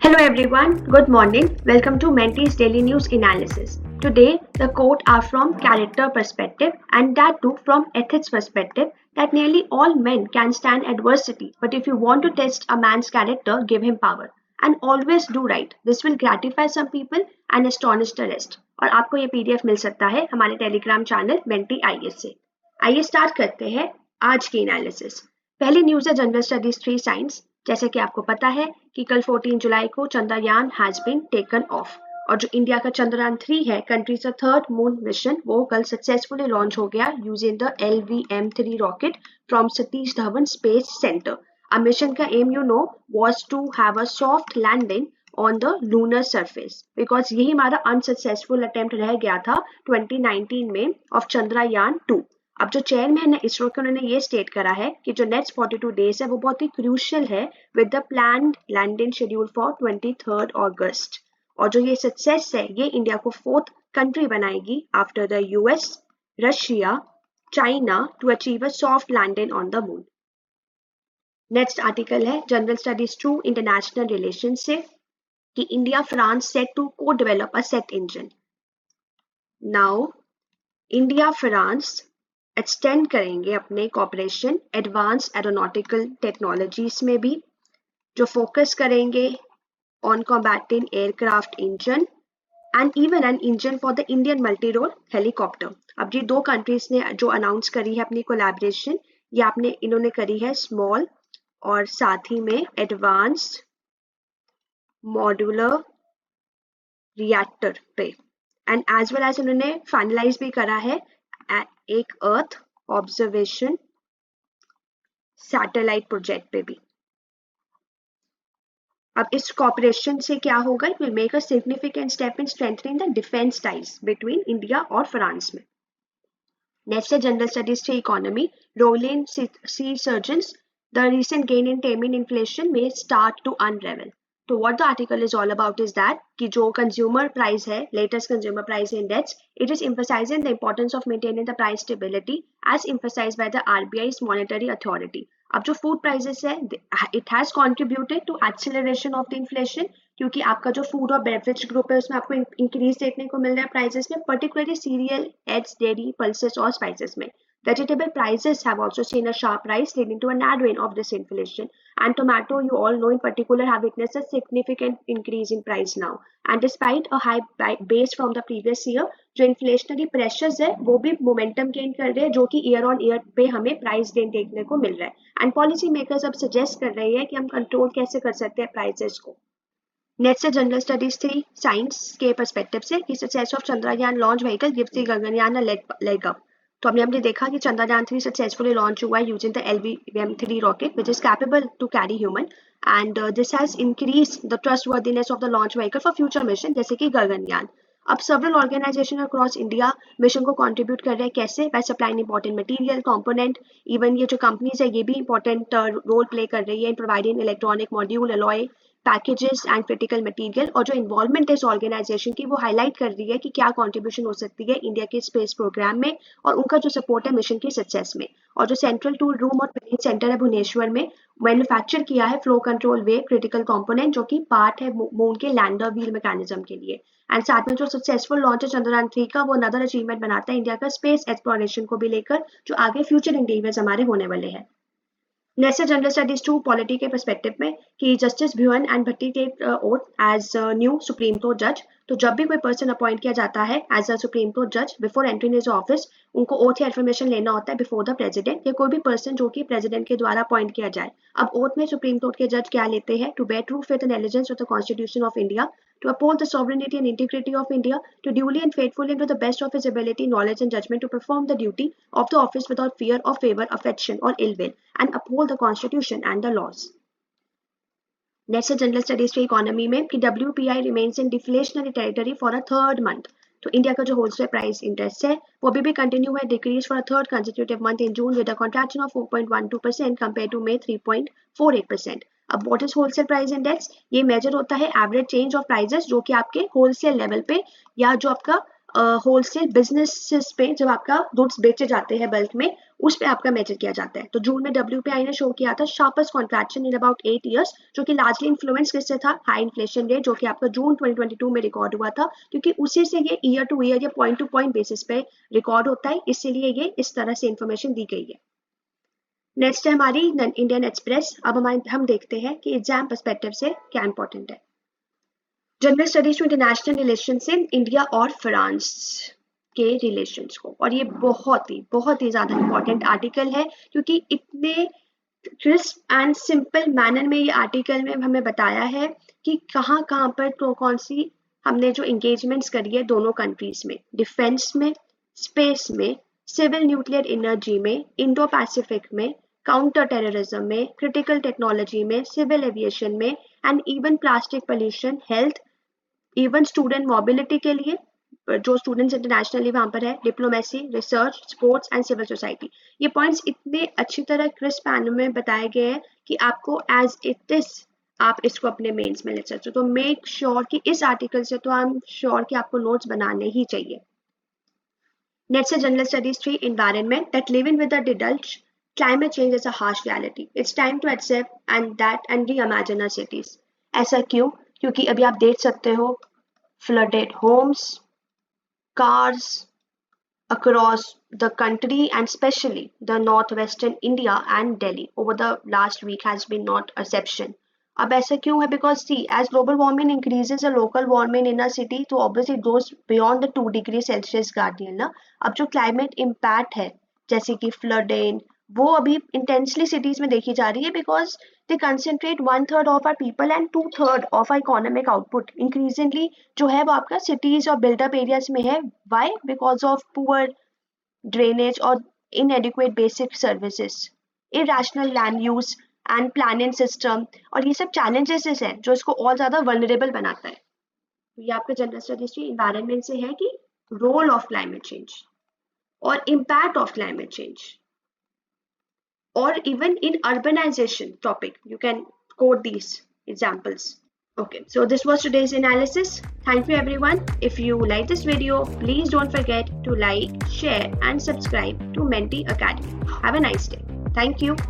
Hello everyone, good morning. Welcome to Menti's Daily News Analysis. Today, the quote are from character perspective and that too from ethics perspective that nearly all men can stand adversity. But if you want to test a man's character, give him power. And always do right. This will gratify some people and astonish the rest. और आपको ये PDF मिल सकता है हमारे Telegram channel mentee IS से। आइए start करते हैं आज की एनालिसिस। पहली न्यूज है जनरल स्टडीज 3 साइंस। जैसे कि आपको पता है कि कल 14 जुलाई को Chandrayaan has been taken off और जो इंडिया का चंद्रयान 3 है कंट्रीज का थर्ड मून मिशन वो कल सक्सेसफुली लॉन्च हो गया using the LVM-3 rocket from Satish Dhawan space centre. A mission का aim was to have a soft landing on the lunar surface because यही हमारा unsuccessful attempt रह गया था 2019 में of चंद्रयान 2। अब जो चेयरमैन है इसरो के उन्होंने ये स्टेट करा है कि जो नेक्स्ट 42 डेज है वो बहुत ही क्रूशियल है with the planned landing schedule for 23 August. और जो ये सक्सेस है ये इंडिया को 4th कंट्री बनाएगी after the US, Russia, China to achieve a soft landing on the moon. Next article है जनरल स्टडीज 2 इंटरनेशनल रिलेशन से कि India France set to co develop a jet engine. Now India France extend करेंगे अपने corporation advance aeronautical technologies में भी जो focus करेंगे on combating aircraft engine and even an engine for the Indian multi role helicopter. अब ये दो countries ने जो अनाउंस करी है अपनी कोलैबोरेशन ये इन्होंने करी है स्मॉल और साथ ही में एडवांस्ड मॉड्यूलर रिएक्टर पे एंड एज वेल एज उन्होंने फाइनलाइज भी करा है एक अर्थ ऑब्जर्वेशन सैटेलाइट प्रोजेक्ट पे भी। अब इस कॉपरेशन से क्या होगा it will make a significant step in strengthening the defence ties between India और फ्रांस में। नेक्स्ट है जनरल स्टडीज से economy rolling sea surgeons the recent gain in taming inflation में स्टार्ट टू अनरेवल। तो what the article is all about is that कि जो consumer price है latest consumer price index it is emphasizing the importance of maintaining the price stability as emphasized by the RBI's monetary authority। अब जो food prices है it has contributed to acceleration of the inflation क्योंकि आपका जो food और beverage group है उसमें आपको इंक्रीज देखने को मिल रहा है प्राइसेस में particularly serial eggs dairy pulses और स्पाइसेस में। Vegetable prices have also seen a sharp rise leading to a narrowing of this inflation and tomato you all know in particular have witnessed a significant increase in price now and despite a high base from the previous year जो inflationary pressures है वो भी momentum gain कर रहे हैं जो कि year on year पे हमें price gain देखने को मिल रहा है and policy makers अब suggest कर रहे हैं कि हम control कैसे कर सकते हैं prices को। नेक्स्ट है जनरल स्टडीज 3 साइंस के पर्सपेक्टिव से कि success of Chandrayaan launch vehicle gives the Gaganyaan a leg up. तो हमने देखा कि चंद्रयान 3 सक्सेसफुली लॉन्च हुआ है using the LVM-3 rocket which is capable to carry human and this has increase the trustworthiness of the launch vehicle for future mission जैसे कि गगनयान। अब several organisation across India mission को कंट्रीब्यूट कर रहे हैं कैसे by supplying important material component even ये जो कंपनीज है ये भी इंपॉर्टेंट रोल प्ले कर रही है in providing electronic module alloy packages and critical material और जो इन्वॉल्वमेंट है इस ऑर्गेनाइजेशन की वो हाईलाइट कर रही है कि क्या कंट्रीब्यूशन हो सकती है इंडिया के स्पेस प्रोग्राम में और उनका जो सपोर्ट है मिशन की सक्सेस में। और जो सेंट्रल टूल रूम और ट्रेनिंग सेंटर है भुवनेश्वर में मैन्युफैक्चर किया है फ्लो कंट्रोल वे क्रिटिकल कंपोनेंट जो कि पार्ट है मून के लैंडर व्हील मैकेनिज्म के लिए एंड साथ में जो सक्सेसफुल लॉन्च है चंद्रयान 3 का वो अनदर अचीवमेंट बनाता है इंडिया का स्पेस एक्सप्लोरेशन को भी लेकर जो आगे फ्यूचर इंडिविजुअल्स हमारे होने वाले हैं। नेक्स्ट जनरल स्टडीज 2 पॉलिटी के पर्सपेक्टिव में कि justice Bhuvan and Bhatti take oath as new supreme court जज। तो जब भी कोई पर्सन अपॉइंट किया जाता है एज अ सुप्रीम कोर्ट जज बिफोर एंट्रिंग हिज ऑफिस उनको ओथ या इन्फॉर्मेशन लेना होता है बिफोर द प्रेसिडेंट या कोई भी पर्सन जो कि प्रेसिडेंट के द्वारा अपॉइंट किया जाए। अब ओथ में सुप्रीम कोर्ट के जज क्या लेते हैं to bear true faith and allegiance of the constitution of India to uphold the sovereignty and integrity of India, to duly and faithfully and to the best of his ability, knowledge and judgment to perform the duty of the office without fear or favor, affection or ill will, and uphold the constitution and the laws. Next general studies के economy में कि WPI remains in deflationary territory for a third month. तो India का जो wholesale price index है वो अभी भी कंटिन्यू है decrease for a third consecutive month in June with a contraction of 4.12% compare to May 3.48%। अब what is wholesale price index ये मेजर होता है एवरेज चेंज ऑफ प्राइसेस जो कि आपके होलसेल लेवल पे या जो आपका होलसेल बिजनेसेस पे जब आपका गुड्स बेचे जाते हैं बल्क में उस पर आपका मेजर किया जाता है। तो जून में WPI ने शो किया था sharpest contraction in about 8 years, जो कि लार्जली इन्फ्लुएंस किससे था, हाई इन्फ्लेशन रेट, जो कि आपका जून 2022 में रिकॉर्ड हुआ था, क्योंकि उसी से ये ईयर टू ईयर या पॉइंट टू पॉइंट बेसिस पे रिकॉर्ड होता है, इसीलिए ये इस तरह से इन्फॉर्मेशन दी गई है। नेक्स्ट है हमारी इंडियन एक्सप्रेस। अब हम देखते हैं कि एग्जाम पर्सपेक्टिव से क्या इंपॉर्टेंट है। General studies two international relation से इंडिया और फ्रांस के रिलेशंस को, और ये बहुत ही ज्यादा इंपॉर्टेंट आर्टिकल है, क्योंकि इतने क्रिस्प एंड सिंपल मैनर में ये आर्टिकल में हमें बताया है कि कहाँ पर तो कौन सी हमने जो एंगेजमेंट्स करी है दोनों कंट्रीज में, डिफेंस में, स्पेस में, सिविल न्यूक्लियर एनर्जी में, इंडो पैसिफिक में, काउंटर टेररिज्म में, क्रिटिकल टेक्नोलॉजी में, सिविल एविएशन में, and even plastic pollution, health, even student mobility के लिए जो स्टूडेंट्स इंटरनेशनली वहां पर है, diplomacy, research, sports and civil society. ये पॉइंट्स इतने अच्छी तरह क्रिस्प मैनर में बताए गए हैं कि आपको एज इट इज आप इसको अपने मेंस में ले सकते हो। तो मेक श्योर कि इस आर्टिकल से तो आई एम श्योर कि आपको नोट्स बनाने ही चाहिए। नेक्स्ट है general studies 3 environment, that living with the adults climate change is a harsh reality. It's time to accept and reimagine our cities. ऐसा क्यों? क्योंकि अभी आप देख सकते हो flooded homes, cars across the country and especially the northwestern India and Delhi over the last week has been not a exception. अब ऐसा क्यों है? Because see as global warming increases a local warming in a city, तो obviously goes beyond the 2 degree Celsius guardian ना। अब जो climate impact है जैसे कि फ्लडिंग, वो अभी इंटेंसली सिटीज में देखी जा रही है, because they concentrate 1/3 of our people and 2/3 of our economic output increasingly जो है वो आपका सिटीज और बिल्डअप एरियाज में है। Why? Because of poor drainage और inadequate basic services, irrational land use and planning system, और ये सब चैलेंजेस हैं जो इसको और ज्यादा वल्नरेबल बनाता है। तो ये आपका जनरल स्टडीज की इन्वायरमेंट से है कि रोल ऑफ क्लाइमेट चेंज और इम्पैक्ट ऑफ क्लाइमेट चेंज, और even in urbanisation topic you can quote these examples. Okay, so this was today's analysis. Thank you everyone. If you like this video, please don't forget to like, share and subscribe to Menti Academy. Have a nice day. Thank you.